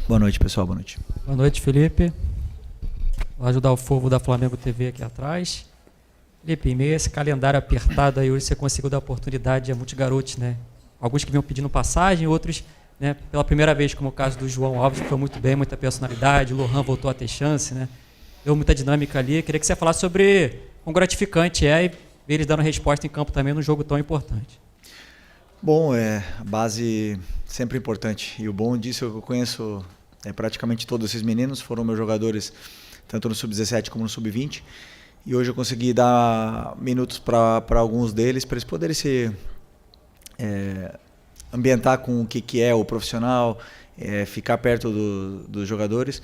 Boa noite, pessoal. Boa noite. Boa noite, Felipe. Vou ajudar o Fogo da Flamengo TV aqui atrás. Felipe, em meio a esse calendário apertado aí, hoje você conseguiu dar oportunidade a muitos garotos, né? Alguns que vinham pedindo passagem, outros, né, pela primeira vez, como o caso do João Alves, que foi muito bem, muita personalidade. O Lohan voltou a ter chance, né? Deu muita dinâmica ali. Queria que você falasse sobre quão gratificante é e ver eles dando resposta em campo também num jogo tão importante. Bom, a base sempre importante. E o bom disso é que eu conheço praticamente todos esses meninos, foram meus jogadores tanto no Sub-17 como no Sub-20. E hoje eu consegui dar minutos para alguns deles, para eles poderem se ambientar com o que é o profissional, ficar perto dos jogadores.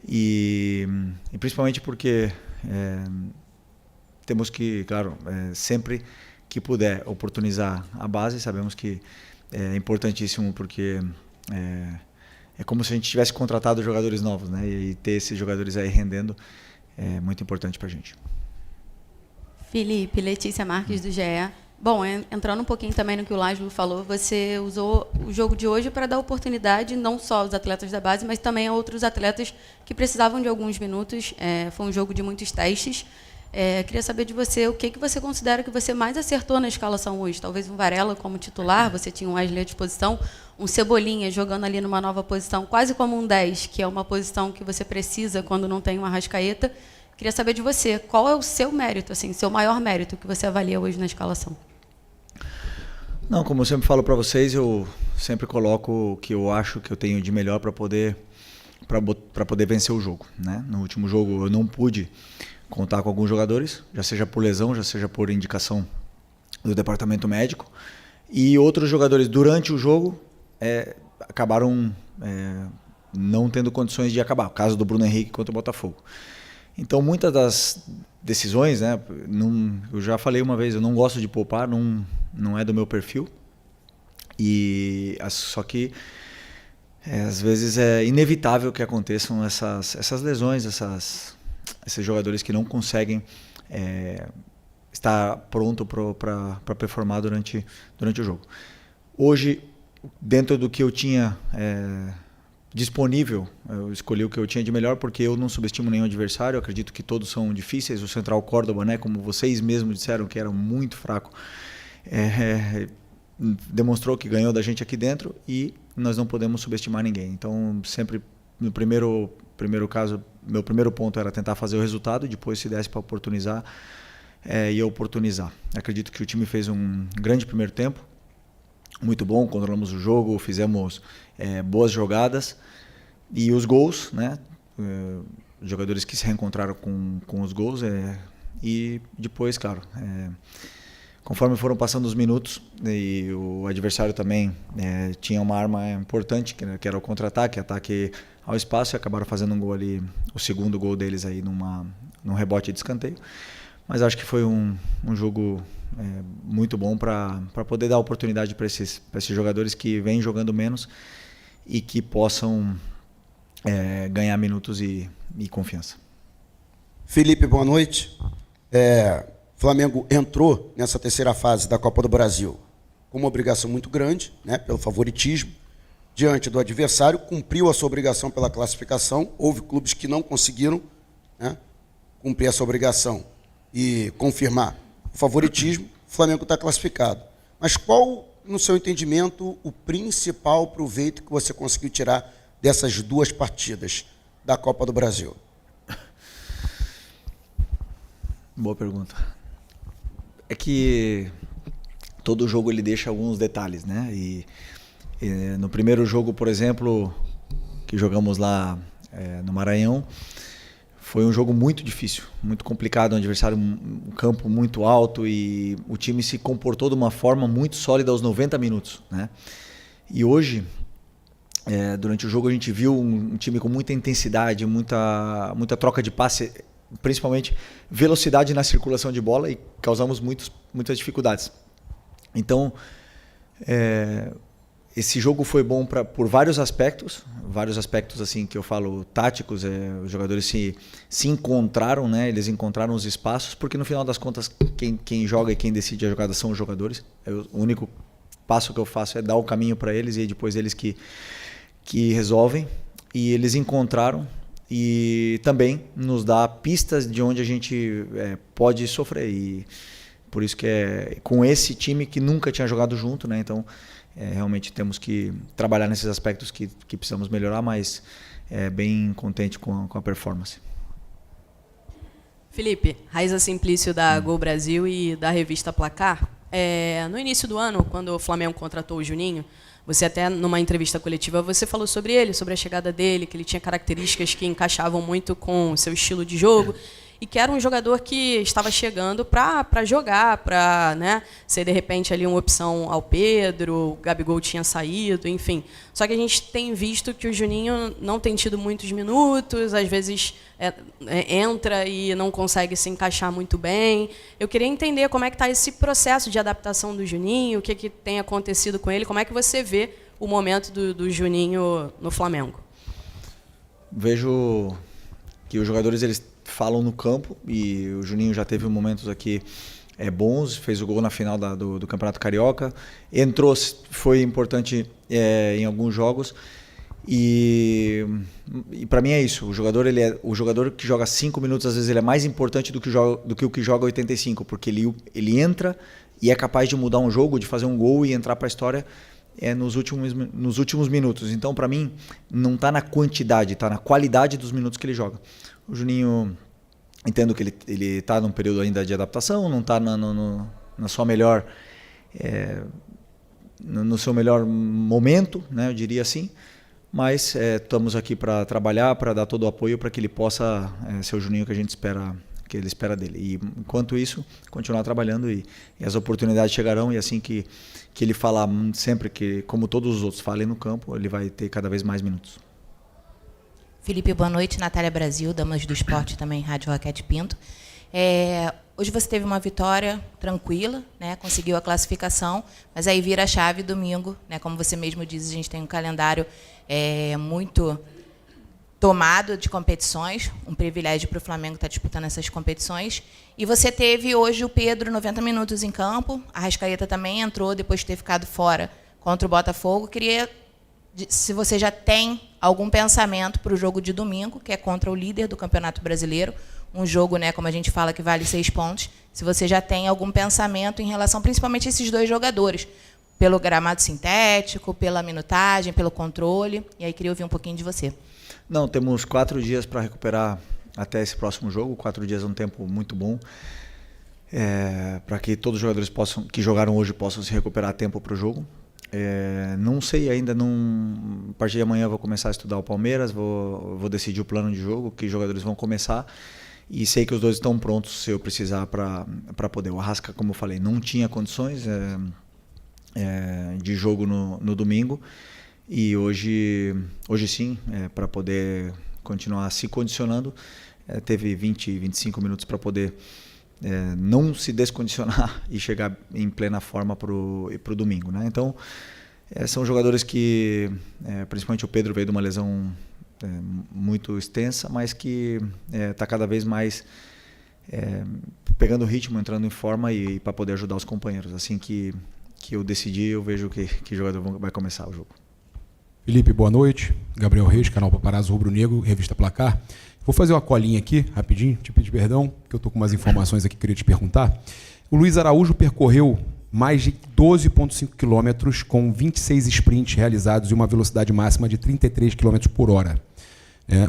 E principalmente porque temos que, claro, sempre que puder oportunizar a base, sabemos que é importantíssimo porque é como se a gente tivesse contratado jogadores novos, né? E ter esses jogadores aí rendendo é muito importante para a gente. Felipe, Letícia Marques do GE. Bom, entrando um pouquinho também no que o Lázaro falou, você usou o jogo de hoje para dar oportunidade não só aos atletas da base, mas também a outros atletas que precisavam de alguns minutos. Foi um jogo de muitos testes. Queria saber de você o que você considera que você mais acertou na escalação hoje. Talvez um Varela como titular, você tinha um Wesley à disposição, um Cebolinha jogando ali numa nova posição, quase como um 10, que é uma posição que você precisa quando não tem uma Arrascaeta. Queria saber de você, qual é o seu mérito, assim, seu maior mérito que você avalia hoje na escalação? Não, como eu sempre falo para vocês, eu sempre coloco o que eu acho que eu tenho de melhor para poder vencer o jogo, né? No último jogo eu não pude contar com alguns jogadores, já seja por lesão, já seja por indicação do departamento médico, e outros jogadores durante o jogo acabaram não tendo condições de acabar. O caso do Bruno Henrique contra o Botafogo. Então, muitas das decisões, né, eu já falei uma vez, eu não gosto de poupar, não é do meu perfil. Só que, às vezes, é inevitável que aconteçam essas lesões, esses jogadores que não conseguem estar pronto para performar durante o jogo. Hoje, dentro do que eu tinha disponível, eu escolhi o que eu tinha de melhor porque eu não subestimo nenhum adversário, eu acredito que todos são difíceis. O Central Córdoba, né, como vocês mesmos disseram que era muito fraco, demonstrou que ganhou da gente aqui dentro e nós não podemos subestimar ninguém. Então, sempre no primeiro caso, meu primeiro ponto era tentar fazer o resultado, depois se desse para oportunizar, ia oportunizar. Acredito que o time fez um grande primeiro tempo, muito bom, controlamos o jogo, fizemos boas jogadas e os gols, né? Os jogadores que se reencontraram com os gols e depois, claro, conforme foram passando os minutos e o adversário também tinha uma arma importante, que era o contra-ataque, ataque ao espaço, e acabaram fazendo um gol ali, o segundo gol deles aí num rebote de escanteio. Mas acho que foi um jogo muito bom para poder dar oportunidade para esses jogadores que vêm jogando menos e que possam ganhar minutos e confiança. Felipe, boa noite. Flamengo entrou nessa terceira fase da Copa do Brasil com uma obrigação muito grande, né, pelo favoritismo, diante do adversário, cumpriu a sua obrigação pela classificação. Houve clubes que não conseguiram, né, cumprir essa obrigação e confirmar o favoritismo. O Flamengo está classificado. Mas qual, no seu entendimento, o principal proveito que você conseguiu tirar dessas duas partidas da Copa do Brasil? Boa pergunta. É que todo jogo ele deixa alguns detalhes, né? E no primeiro jogo, por exemplo, que jogamos lá no Maranhão, foi um jogo muito difícil, muito complicado, um adversário, um campo muito alto, e o time se comportou de uma forma muito sólida aos 90 minutos, né? E hoje, durante o jogo, a gente viu um time com muita intensidade, muita troca de passe, principalmente velocidade na circulação de bola, e causamos muitas dificuldades. Então, esse jogo foi bom por vários aspectos assim que eu falo táticos. Os jogadores se encontraram, né? Eles encontraram os espaços, porque no final das contas quem joga e quem decide a jogada são os jogadores. O único passo que eu faço é dar o caminho para eles e depois eles que resolvem. e eles encontraram e também nos dá pistas de onde a gente pode sofrer. E por isso que é com esse time que nunca tinha jogado junto, né? Então realmente temos que trabalhar nesses aspectos que precisamos melhorar, mas bem contente com a performance. Felipe, Raiza Simplício da Gol Brasil e da revista Placar. No início do ano, quando o Flamengo contratou o Juninho, você até numa entrevista coletiva você falou sobre ele, sobre a chegada dele, que ele tinha características que encaixavam muito com o seu estilo de jogo e que era um jogador que estava chegando para jogar, para, né, ser de repente ali uma opção ao Pedro, o Gabigol tinha saído, enfim. Só que a gente tem visto que o Juninho não tem tido muitos minutos, às vezes entra e não consegue se encaixar muito bem. Eu queria entender como é que está esse processo de adaptação do Juninho, o que tem acontecido com ele, como é que você vê o momento do Juninho no Flamengo. Vejo que os jogadores eles falam no campo e o Juninho já teve momentos aqui bons, fez o gol na final do Campeonato Carioca, entrou, foi importante em alguns jogos e para mim é isso, o jogador que joga 5 minutos às vezes ele é mais importante do que o que joga 85, porque ele entra e é capaz de mudar um jogo, de fazer um gol e entrar para a história nos últimos minutos. Então para mim não está na quantidade, está na qualidade dos minutos que ele joga. O Juninho, entendo que ele está num período ainda de adaptação, não está na sua melhor, no seu melhor momento, né, eu diria assim, mas estamos aqui para trabalhar, para dar todo o apoio para que ele possa ser o Juninho que a gente espera, que ele espera dele. E enquanto isso, continuar trabalhando e as oportunidades chegarão e assim que ele falar sempre que, como todos os outros falem no campo, ele vai ter cada vez mais minutos. Felipe, boa noite. Natália Brasil, Damas do Esporte, também Rádio Roquete Pinto. Hoje você teve uma vitória tranquila, né? Conseguiu a classificação, mas aí vira a chave domingo, né? Como você mesmo diz, a gente tem um calendário muito tomado de competições, um privilégio para o Flamengo estar disputando essas competições. E você teve hoje o Pedro 90 minutos em campo, a Arrascaeta também entrou depois de ter ficado fora contra o Botafogo. Queria, se você já tem algum pensamento para o jogo de domingo, que é contra o líder do Campeonato Brasileiro, um jogo, né, como a gente fala, que vale 6 pontos, se você já tem algum pensamento em relação principalmente a esses dois jogadores, pelo gramado sintético, pela minutagem, pelo controle, e aí queria ouvir um pouquinho de você. Não, temos 4 dias para recuperar até esse próximo jogo, 4 dias é um tempo muito bom, para que todos os jogadores que jogaram hoje possam se recuperar a tempo para o jogo. Não sei ainda, a partir de amanhã eu vou começar a estudar o Palmeiras, vou decidir o plano de jogo, que jogadores vão começar, e sei que os dois estão prontos se eu precisar para poder. O Arrasca, como eu falei, não tinha condições de jogo no domingo, e hoje sim, para poder continuar se condicionando, teve 20, 25 minutos para poder não se descondicionar e chegar em plena forma para o domingo, né? Então, são jogadores que, principalmente o Pedro veio de uma lesão muito extensa, mas que está cada vez mais pegando ritmo, entrando em forma e para poder ajudar os companheiros. Assim que eu decidir, eu vejo que jogador vai começar o jogo. Felipe, boa noite. Gabriel Reis, canal Paparazzo Rubro Negro, revista Placar. Vou fazer uma colinha aqui, rapidinho, te pedir perdão, que eu estou com umas informações aqui que eu queria te perguntar. O Luiz Araújo percorreu mais de 12,5 quilômetros com 26 sprints realizados e uma velocidade máxima de 33 km por hora.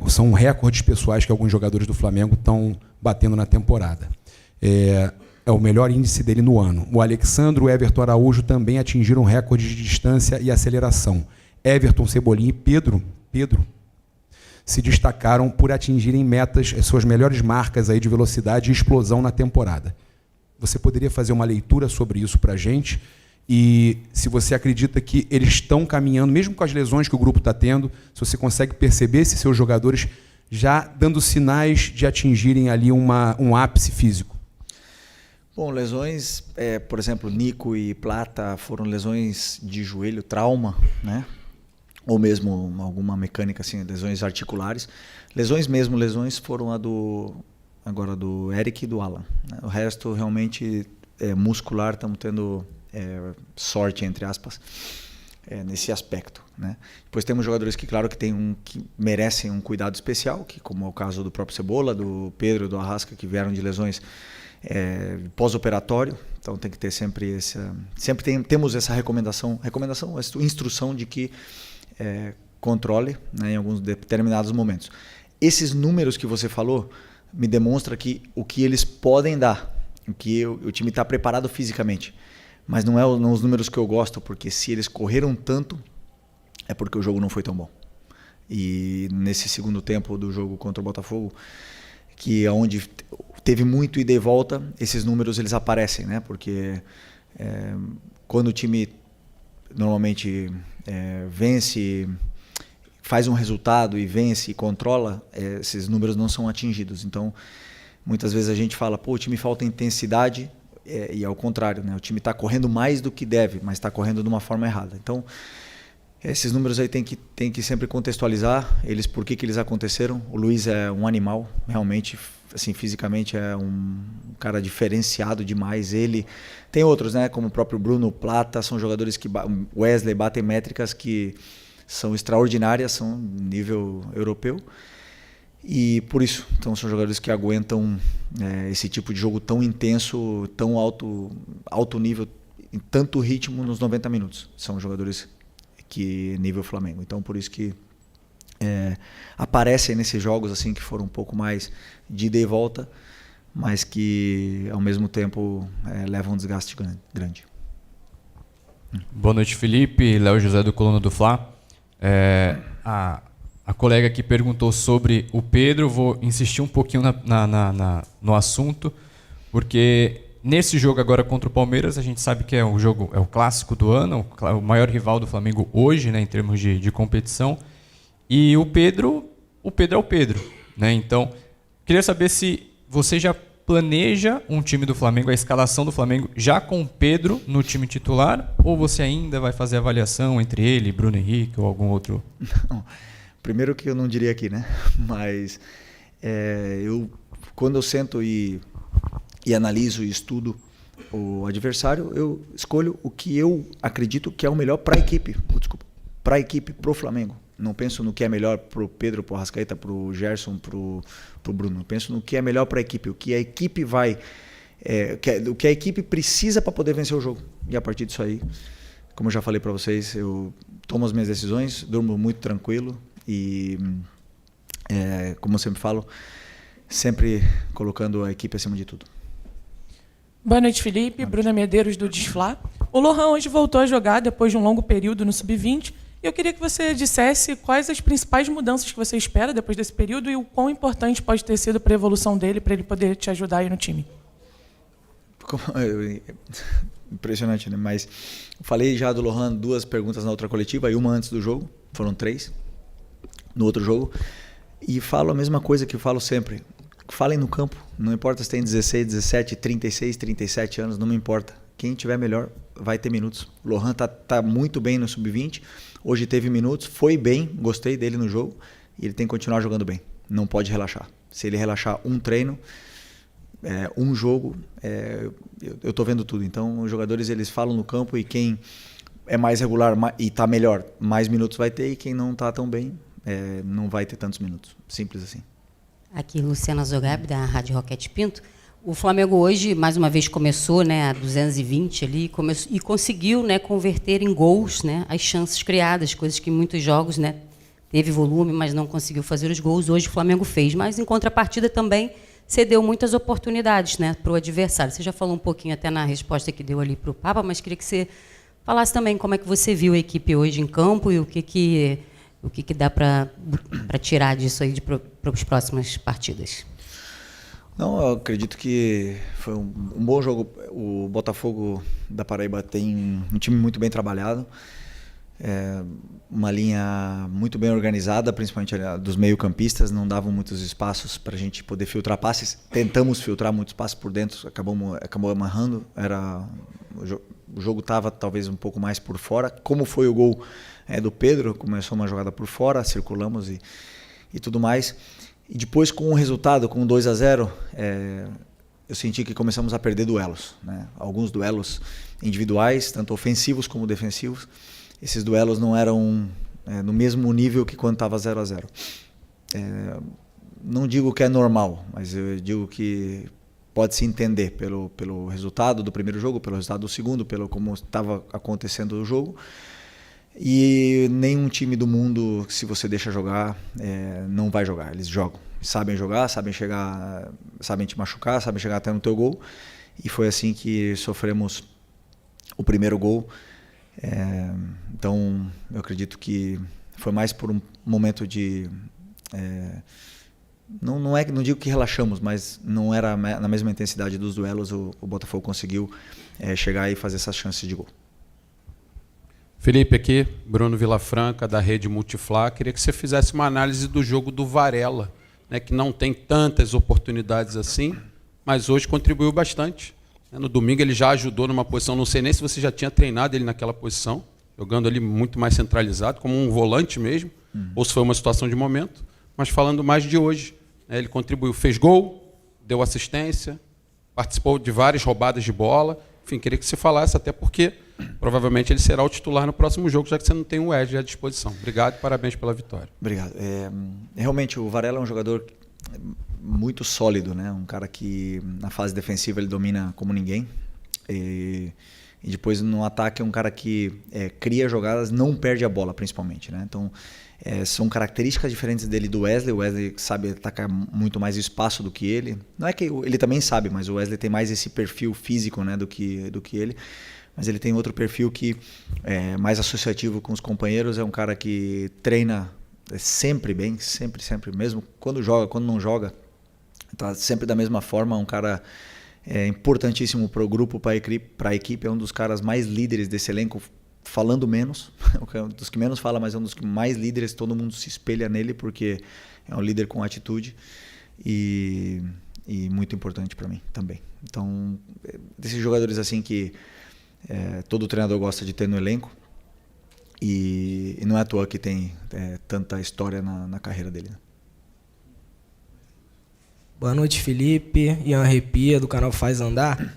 São recordes pessoais que alguns jogadores do Flamengo estão batendo na temporada. É o melhor índice dele no ano. O Alexandre e o Everton Araújo também atingiram recordes de distância e aceleração. Everton, Cebolinha e Pedro se destacaram por atingirem suas melhores marcas aí de velocidade e explosão na temporada. Você poderia fazer uma leitura sobre isso para a gente? E se você acredita que eles estão caminhando, mesmo com as lesões que o grupo está tendo, se você consegue perceber esses seus jogadores já dando sinais de atingirem ali um ápice físico? Bom, lesões, por exemplo, Nico e Plata foram lesões de joelho, trauma, né? Ou mesmo alguma mecânica, assim, lesões articulares. Lesões foram agora do Eric e do Alan, né? O resto realmente muscular, estamos tendo sorte, entre aspas, nesse aspecto. né? Depois temos jogadores que, claro, que merecem um cuidado especial, que como é o caso do próprio Cebola, do Pedro, do Arrasca, que vieram de lesões pós-operatório. Então tem que ter sempre temos essa recomendação, essa instrução de que controle, né, em alguns determinados momentos. Esses números que você falou me demonstra que o que eles podem dar, o que o time está preparado fisicamente, mas não os números que eu gosto, porque se eles correram tanto é porque o jogo não foi tão bom. E nesse segundo tempo do jogo contra o Botafogo, que é onde teve muito ida e volta, esses números eles aparecem, né? Porque quando o time normalmente vence, faz um resultado e vence e controla, esses números não são atingidos. Então, muitas vezes a gente fala, pô, o time falta intensidade, e ao contrário, né? O time está correndo mais do que deve, mas está correndo de uma forma errada. Então, esses números aí tem que sempre contextualizar eles, por que eles aconteceram. O Luiz é um animal, realmente, assim, fisicamente é um cara diferenciado demais. Ele tem outros, né, como o próprio Bruno Plata, são jogadores que Wesley batem métricas que são extraordinárias, são nível europeu. E por isso, então são jogadores que aguentam esse tipo de jogo tão intenso, tão alto nível, em tanto ritmo nos 90 minutos. São jogadores que nível Flamengo. Então por isso que aparecem nesses jogos assim que foram um pouco mais de ida e volta, mas que ao mesmo tempo levam um desgaste grande. Boa noite, Felipe. Léo José do Coluna do Fla. A colega que perguntou sobre o Pedro, vou insistir um pouquinho no assunto, porque nesse jogo agora contra o Palmeiras, a gente sabe que é o clássico do ano, o maior rival do Flamengo hoje, né, em termos de competição. E o Pedro é o Pedro, né? Então, queria saber se você já planeja um time do Flamengo, a escalação do Flamengo, já com o Pedro no time titular, ou você ainda vai fazer avaliação entre ele, Bruno Henrique ou algum outro? Não. Primeiro que eu não diria aqui, né? Mas quando eu sento e analiso e estudo o adversário, eu escolho o que eu acredito que é o melhor para a equipe. Para a equipe, para o Flamengo. Não penso no que é melhor para o Pedro, para o Arrascaeta, para o Gerson, para o Bruno. Penso no que é melhor para a equipe, o que a equipe o que a equipe precisa para poder vencer o jogo. E a partir disso aí, como eu já falei para vocês, eu tomo as minhas decisões, durmo muito tranquilo e, como eu sempre falo, sempre colocando a equipe acima de tudo. Boa noite, Felipe. Bruna Medeiros, do Desflá. O Lohan hoje voltou a jogar depois de um longo período no Sub-20. E eu queria que você dissesse quais as principais mudanças que você espera depois desse período e o quão importante pode ter sido para a evolução dele, para ele poder te ajudar aí no time. Impressionante, né? Mas eu falei já do Lohan 2 perguntas na outra coletiva e uma antes do jogo. Foram 3 no outro jogo. E falo a mesma coisa que eu falo sempre. Falem no campo. Não importa se tem 16, 17, 36, 37 anos, não me importa. Quem tiver melhor vai ter minutos. O Lohan tá muito bem no Sub-20. Hoje teve minutos, foi bem, gostei dele no jogo. E ele tem que continuar jogando bem. Não pode relaxar. Se ele relaxar um treino, um jogo, eu tô vendo tudo. Então os jogadores eles falam no campo e quem é mais regular e tá melhor, mais minutos vai ter. E quem não tá tão bem, não vai ter tantos minutos. Simples assim. Aqui, Luciana Zogabe, da Rádio Roquete Pinto. O Flamengo hoje, mais uma vez, começou, né, a 220 ali e conseguiu, né, converter em gols, né, as chances criadas, coisas que em muitos jogos, né, teve volume, mas não conseguiu fazer os gols. Hoje o Flamengo fez, mas em contrapartida também cedeu muitas oportunidades, né, para o adversário. Você já falou um pouquinho até na resposta que deu ali para o Papa, mas queria que você falasse também como é que você viu a equipe hoje em campo e o que dá para tirar disso aí para as próximas partidas. Não, eu acredito que foi um bom jogo. O Botafogo da Paraíba tem um time muito bem trabalhado, uma linha muito bem organizada, principalmente dos meio-campistas, não davam muitos espaços para a gente poder filtrar passes. Tentamos filtrar muitos passes por dentro, acabou amarrando. O jogo estava talvez um pouco mais por fora. Como foi o gol do Pedro, começou uma jogada por fora, circulamos e tudo mais. E depois, com o resultado, com 2-0, eu senti que começamos a perder duelos, né? Alguns duelos individuais, tanto ofensivos como defensivos. Esses duelos não eram no mesmo nível que quando estava 0-0. Não digo que é normal, mas eu digo que pode se entender pelo resultado do primeiro jogo, pelo resultado do segundo, pelo como estava acontecendo o jogo. E nenhum time do mundo, se você deixa jogar, não vai jogar. Eles jogam, sabem jogar, sabem chegar, sabem te machucar, sabem chegar até no teu gol. E foi assim que sofremos o primeiro gol. Então, eu acredito que foi mais por um momento de... Não digo que relaxamos, mas não era na mesma intensidade dos duelos. O Botafogo conseguiu chegar e fazer essas chances de gol. Felipe, aqui, Bruno Vilafranca, da Rede Multiflá. Queria que você fizesse uma análise do jogo do Varela, né, que não tem tantas oportunidades assim, mas hoje contribuiu bastante. No domingo ele já ajudou numa posição, não sei nem se você já tinha treinado ele naquela posição, jogando ali muito mais centralizado, como um volante mesmo, ou se foi uma situação de momento, mas falando mais de hoje. Ele contribuiu, fez gol, deu assistência, participou de várias roubadas de bola. Enfim, queria que você falasse, até porque provavelmente ele será o titular no próximo jogo, já que você não tem o Wesley à disposição. Obrigado e parabéns pela vitória. Obrigado. Realmente, o Varela é um jogador muito sólido, né? Um cara que na fase defensiva ele domina como ninguém. E depois no ataque é um cara que cria jogadas, não perde a bola, principalmente, né? Então, são características diferentes dele e do Wesley. O Wesley sabe atacar muito mais espaço do que ele. Não é que ele também sabe, mas o Wesley tem mais esse perfil físico, né, do que ele. Mas ele tem outro perfil que é mais associativo com os companheiros. É um cara que treina sempre bem, sempre, mesmo quando joga, quando não joga, está sempre da mesma forma. Um cara importantíssimo para o grupo, para a equipe. É um dos caras mais líderes desse elenco, falando menos, é um dos que menos fala, mas é um dos que mais líderes, todo mundo se espelha nele, porque é um líder com atitude e muito importante para mim também. Então, desses jogadores assim que todo treinador gosta de ter no elenco, e não é à toa que tem tanta história na carreira dele. Né? Boa noite, Felipe. Ian Arrepia, do canal Faz Andar.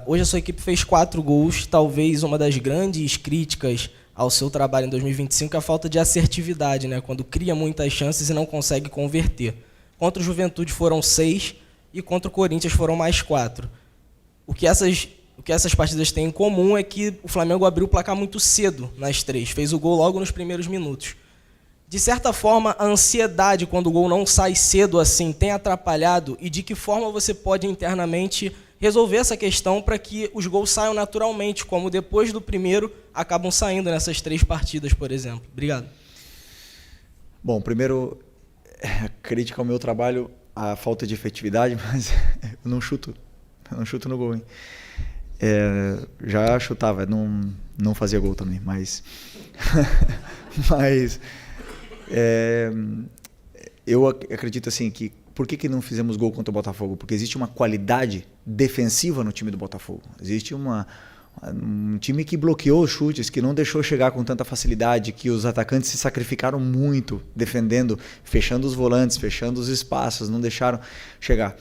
Hoje a sua equipe fez 4 gols. Talvez uma das grandes críticas ao seu trabalho em 2025 é a falta de assertividade, né? Quando cria muitas chances e não consegue converter. Contra o Juventude foram 6 e contra o Corinthians foram mais 4. O que essas partidas têm em comum é que o Flamengo abriu o placar muito cedo nas 3, fez o gol logo nos primeiros minutos. De certa forma, a ansiedade quando o gol não sai cedo assim tem atrapalhado, e de que forma você pode internamente resolver essa questão para que os gols saiam naturalmente, como depois do primeiro acabam saindo nessas 3 partidas, por exemplo? Obrigado. Bom, primeiro, crítica ao meu trabalho, a falta de efetividade, mas eu não chuto no gol, hein? Já chutava, não fazia gol também, mas eu acredito assim que por que não fizemos gol contra o Botafogo? Porque existe uma qualidade defensiva no time do Botafogo. Existe um time que bloqueou os chutes, que não deixou chegar com tanta facilidade, que os atacantes se sacrificaram muito defendendo, fechando os volantes, fechando os espaços, não deixaram chegar.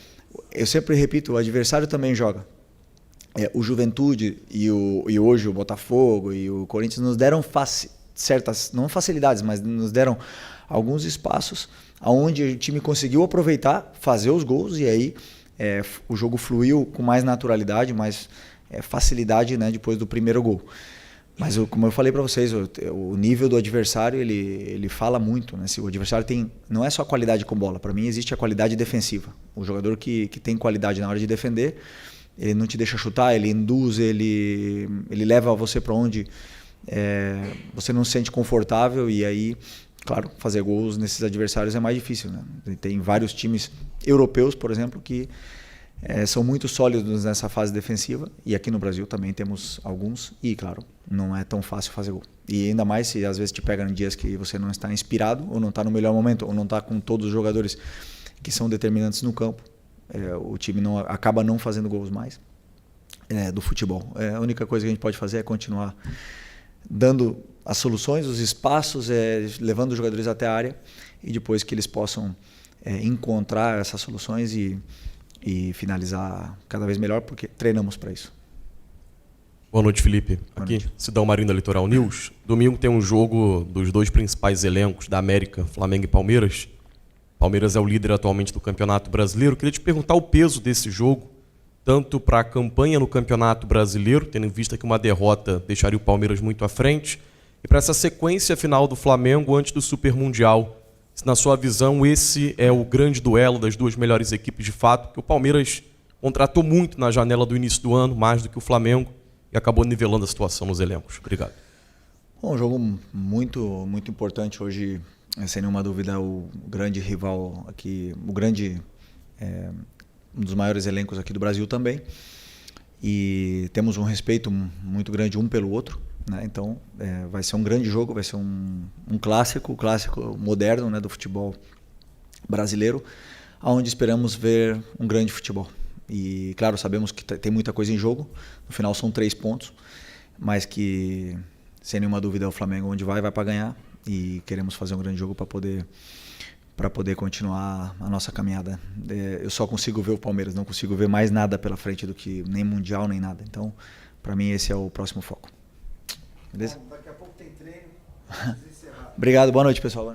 Eu sempre repito, o adversário também joga. O Juventude e hoje o Botafogo e o Corinthians nos deram certas, não facilidades, mas nos deram alguns espaços onde o time conseguiu aproveitar, fazer os gols, e aí o jogo fluiu com mais naturalidade, mais facilidade, né, depois do primeiro gol. Mas como eu falei para vocês, o nível do adversário ele fala muito, né? Se o adversário não é só qualidade com bola, para mim existe a qualidade defensiva. O jogador que tem qualidade na hora de defender, ele não te deixa chutar, ele induz, ele leva você para onde você não se sente confortável, e aí, claro, fazer gols nesses adversários é mais difícil, né? Tem vários times europeus, por exemplo, que são muito sólidos nessa fase defensiva, e aqui no Brasil também temos alguns, e claro, não é tão fácil fazer gol. E ainda mais se às vezes te pega em dias que você não está inspirado, ou não está no melhor momento, ou não está com todos os jogadores que são determinantes no campo. O time acaba não fazendo gols mais do futebol. A única coisa que a gente pode fazer é continuar dando as soluções, os espaços, levando os jogadores até a área, e depois que eles possam encontrar essas soluções e finalizar cada vez melhor, porque treinamos para isso. Boa noite, Felipe. Boa Aqui, noite. Sidão Marinho da Litoral News. Domingo tem um jogo dos dois principais elencos da América, Flamengo e Palmeiras. Palmeiras é o líder atualmente do Campeonato Brasileiro. Queria te perguntar o peso desse jogo, tanto para a campanha no Campeonato Brasileiro, tendo em vista que uma derrota deixaria o Palmeiras muito à frente, e para essa sequência final do Flamengo antes do Super Mundial. Se, na sua visão, esse é o grande duelo das duas melhores equipes de fato, que o Palmeiras contratou muito na janela do início do ano, mais do que o Flamengo, e acabou nivelando a situação nos elencos. Obrigado. Bom, um jogo muito, muito importante hoje, sem nenhuma dúvida, o grande rival aqui, um dos maiores elencos aqui do Brasil também. E temos um respeito muito grande um pelo outro, né? Então vai ser um grande jogo, vai ser um clássico moderno, né, do futebol brasileiro, onde esperamos ver um grande futebol. E claro, sabemos que tem muita coisa em jogo, no final são 3 pontos, mas que sem nenhuma dúvida é o Flamengo onde vai para ganhar, e queremos fazer um grande jogo para poder continuar a nossa caminhada. Eu só consigo ver o Palmeiras, não consigo ver mais nada pela frente do que nem Mundial, nem nada. Então, para mim, esse é o próximo foco. Beleza? Bom, daqui a pouco tem treino. Obrigado, boa noite, pessoal.